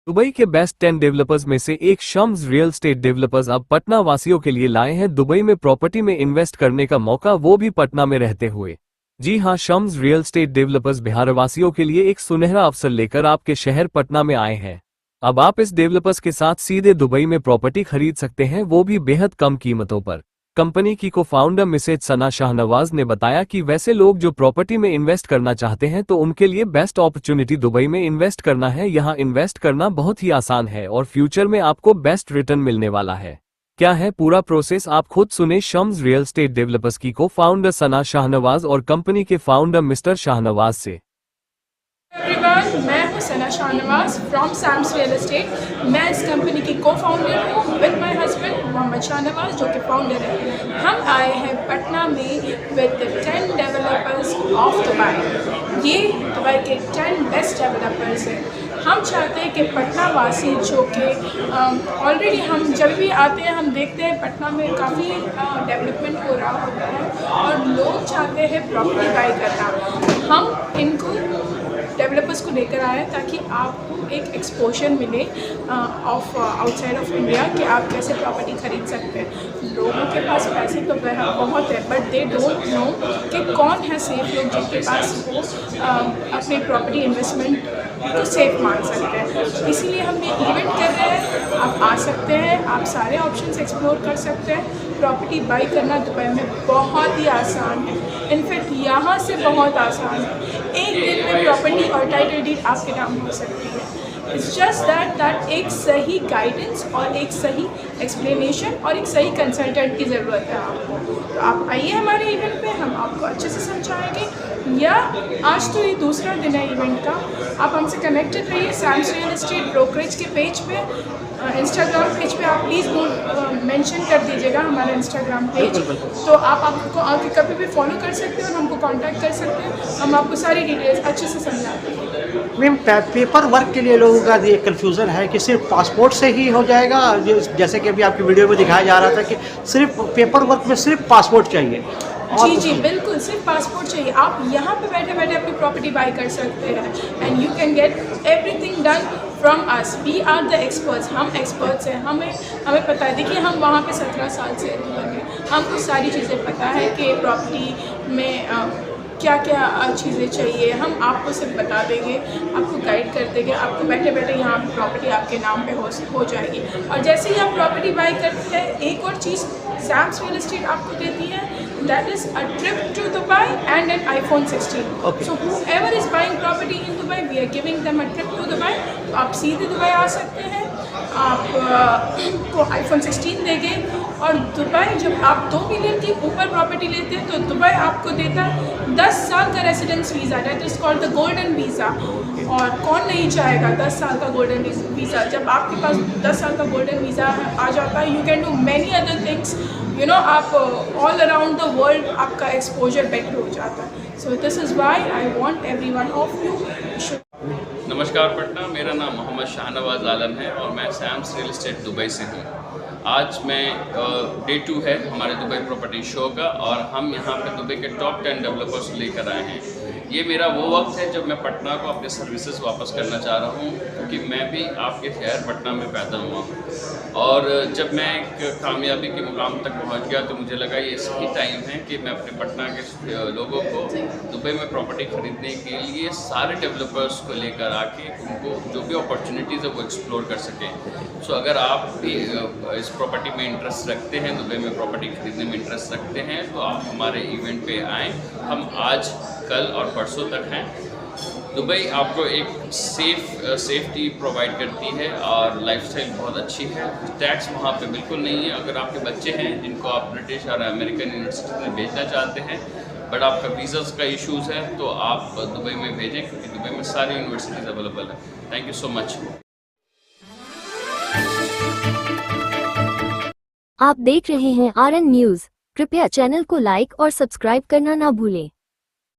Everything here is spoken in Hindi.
दुबई के बेस्ट 10 डेवलपर्स में से एक शम्स रियल एस्टेट डेवलपर्स अब पटना वासियों के लिए लाए हैं दुबई में प्रॉपर्टी में इन्वेस्ट करने का मौका, वो भी पटना में रहते हुए। जी हां, Shams real estate developers Bihar वासियों के लिए एक सुनहरा अवसर लेकर आपके शहर पटना में आए हैं। अब आप इस डेवलपर्स के साथ सीधे दुबई में प्रॉपर्टी खरीद सकते हैं, वो भी बेहद कम कीमतों पर। कंपनी की को फाउंडर मिसेज सना शाहनवाज ने बताया कि वैसे लोग जो प्रॉपर्टी में इन्वेस्ट करना चाहते हैं तो उनके लिए बेस्ट अपॉर्चुनिटी दुबई में इन्वेस्ट करना है। यहां इन्वेस्ट करना बहुत ही आसान है और फ्यूचर में आपको बेस्ट रिटर्न मिलने वाला है। क्या है पूरा प्रोसेस, आप खुद सुने शम्स रियल एस्टेट डेवलपर्स की को फाउंडर सना शाहनवाज और कंपनी के फाउंडर मिस्टर शाहनवाज से। एवरीवन, मैं हूँ Sana Shahnawaz from Sam's real estate. मैं इस कंपनी की को फाउंडर हूँ with my husband Mohammad Shahnawaz, जो कि फाउंडर है। हम आए हैं पटना में विद 10 डेवलपर्स ऑफ दुबई। ये दुबई के 10 बेस्ट डेवलपर्स हैं। हम चाहते हैं कि पटना वासी जो कि ऑलरेडी हम जब भी आते हैं हम देखते हैं पटना में काफ़ी डेवलपमेंट हो रहा होता है और लोग चाहते हैं प्रॉपर्टी बाई करना। हम इनको डेवलपर्स को लेकर आए ताकि आपको एक एक्सपोजर मिले ऑफ आउटसाइड ऑफ इंडिया कि आप कैसे प्रॉपर्टी खरीद सकते हैं। लोगों के पास पैसे तो बहुत है, बट दे डोंट नो कि कौन है सेफ लोग जिनके पास वो अपनी प्रॉपर्टी इन्वेस्टमेंट को सेफ मान सकते हैं। इसीलिए हम ये इवेंट कर रहे हैं। आप आ सकते हैं, आप सारे ऑप्शंस एक्सप्लोर कर सकते हैं। प्रॉपर्टी बाई करना दुबई में बहुत ही आसान है, इनफैक्ट यहाँ से बहुत आसान है। एक दिन में प्रॉपर्टी और टाइटल डीड आपके नाम हो सकती है। इट्स जस्ट दैट एक सही गाइडेंस और एक सही एक्सप्लेनेशन और एक सही कंसल्टेंट की ज़रूरत है आपको। तो आप आइए हमारे इवेंट पे, हम आपको अच्छे से समझाएंगे। या आज तो ये दूसरा दिन है इवेंट का, आप हमसे कनेक्टेड रहिए सैम्स रियल एस्टेट ब्रोकरेज के पेज पे, इंस्टाग्राम पेज पे आप प्लीज़ मेंशन कर दीजिएगा हमारा इंस्टाग्राम पेज। तो आप आपको आके कभी भी फॉलो कर सकते हैं और हमको कांटेक्ट कर सकते हैं। हम आपको सारी डिटेल्स अच्छे से समझाते हैं। मैम, पेपर वर्क के लिए लोगों का ये कन्फ्यूज़न है कि सिर्फ पासपोर्ट से ही हो जाएगा, जैसे कि अभी आपकी वीडियो में दिखाया जा रहा था कि सिर्फ पेपर वर्क में सिर्फ पासपोर्ट चाहिए। जी बिल्कुल, सिर्फ पासपोर्ट चाहिए। आप यहाँ पे बैठे बैठे अपनी प्रॉपर्टी बाई कर सकते हैं and you can get everything done from us. We are the experts, हम एक्सपर्ट्स हैं। हमें पता है। देखिए, हम वहाँ पे 17 साल से लगे, हमको सारी चीज़ें पता है कि प्रॉपर्टी में क्या क्या चीज़ें चाहिए। हम आपको सिर्फ बता देंगे, आपको गाइड कर देंगे। आपको बैठे बैठे यहाँ पे प्रॉपर्टी आपके नाम पे हो जाएगी। और जैसे ही आप प्रॉपर्टी बाई करते हैं, एक और चीज़ सैम्स रियल एस्टेट आपको देती है, that is a trip to Dubai and an iPhone 16। So whoever is buying property in Dubai, we are giving them a trip to Dubai। तो आप सीधे दुबई आ सकते हैं, आपको iPhone 16 देंगे। और दुबई जब आप 2 मिलियन की ऊपर प्रॉपर्टी लेते हैं तो दुबई आपको देता है 10 साल का residence visa, that is called the golden visa. और कौन नहीं चाहेगा 10 साल का गोल्डन वीज़ा। जब आपके पास 10 साल का गोल्डन वीज़ा आ जाता है, you can do many other things, you know, आप ऑल अराउंड द वर्ल्ड आपका एक्सपोजर बेटर हो जाता है। So this is why I want every one of you should. नमस्कार पटना, मेरा नाम मोहम्मद शाहनवाज आलम है और मैं सैम्स रियल एस्टेट दुबई से हूँ। आज मैं डे 2 है हमारे दुबई प्रॉपर्टी शो का और हम यहाँ पे दुबई के टॉप 10 डेवलपर्स लेकर आए हैं। ये मेरा वो वक्त है जब मैं पटना को अपने सर्विसेज वापस करना चाह रहा हूँ, क्योंकि मैं भी आपके शहर पटना में पैदा हुआ हूँ। और जब मैं एक कामयाबी के मुकाम तक पहुँच गया तो मुझे लगा ये सही टाइम है कि मैं अपने पटना के लोगों को दुबई में प्रॉपर्टी खरीदने के लिए सारे डेवलपर्स को लेकर आके उनको जो भी अपॉर्चुनिटीज़ है वो एक्सप्लोर कर सकें। सो अगर आप भी इस प्रॉपर्टी में इंटरेस्ट रखते हैं, दुबई में प्रॉपर्टी खरीदने में इंटरेस्ट रखते हैं, तो आप हमारे इवेंट पे आएँ। हम आज, कल और परसों तक हैं। दुबई आपको एक सेफ्टी प्रोवाइड करती है और लाइफस्टाइल बहुत अच्छी है। टैक्स वहाँ पे बिल्कुल नहीं है। अगर आपके बच्चे हैं जिनको आप ब्रिटिश और अमेरिकन यूनिवर्सिटी में भेजना चाहते हैं बट आपका वीज़ाज़ का इश्यूज़ है, तो आप दुबई में भेजें, क्योंकि दुबई में सारी यूनिवर्सिटीज़ अवेलेबल है। Thank you so much. आप देख रहे हैं RN न्यूज़। कृपया चैनल को लाइक और सब्सक्राइब करना ना भूलें।